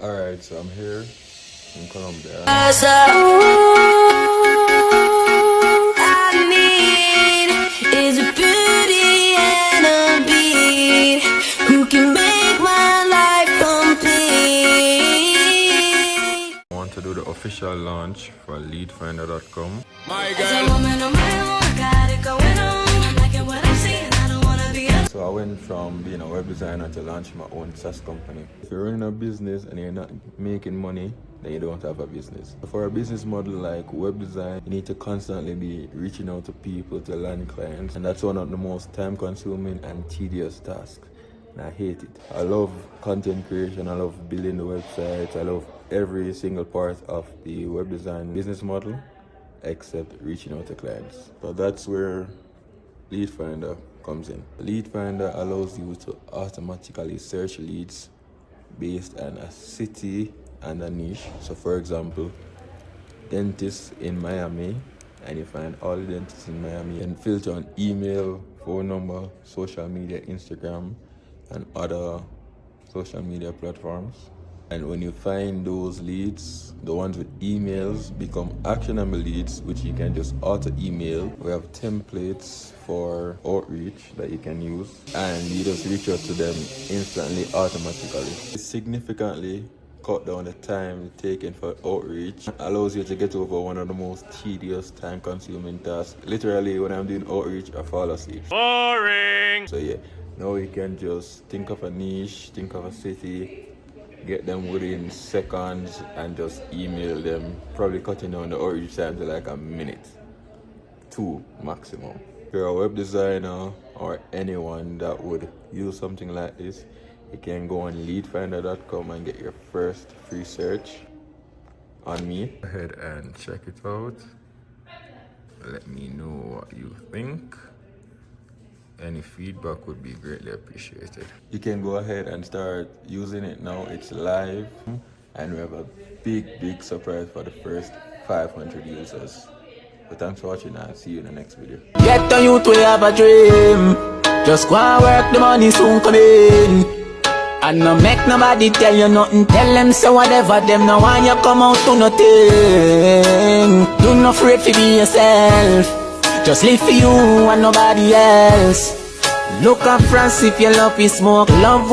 Alright, so I'm here in Colombia. I need is a beauty and a beat who can make my life complete. I want to do the official launch for LeedFinder.com. My girl. As a woman on my own, I got it going on. I'm liking what I'm seeing, I don't wanna be a. So I went from being a web designer to launching my own SaaS company. If you're running a business and you're not making money, then you don't have a business. For a business model like web design, you need to constantly be reaching out to people to land clients, and that's one of the most time-consuming and tedious tasks. And I hate it. I love content creation, I love building the websites, I love every single part of the web design business model except reaching out to clients. So that's where LeedFinder comes in. LeedFinder allows you to automatically search leads based on a city and a niche. So for example, dentists in Miami, and you find all the dentists in Miami, and filter on email, phone number, social media, Instagram, and other social media platforms. And when you find those leads, the ones with emails become actionable leads, which you can just auto email. We have templates for outreach that you can use, and you just reach out to them instantly, automatically. It significantly cut down the time taken for outreach. Allows you to get over one of the most tedious, time-consuming tasks. Literally, when I'm doing outreach, I fall asleep. Boring! So yeah, now you can just think of a niche, think of a city, get them within seconds and just email them, probably cutting down the outreach time to like a minute, 2 maximum. If you're a web designer or anyone that would use something like this, you can go on LeedFinder.com and get your first free search on me. Go ahead and check it out. Let me know what you think. Any feedback would be greatly appreciated. You can go ahead and start using it now. It's live, and we have a big surprise for the first 500 users. But thanks for watching, and I'll see you in the next video. Get the youth, we have a dream. Just go and work, the money soon come in. And no make nobody tell you nothing. Tell them say whatever them no want you come out to nothing. Do not afraid to be yourself. Just live for you and nobody else. Look up France if your love is smoke. Love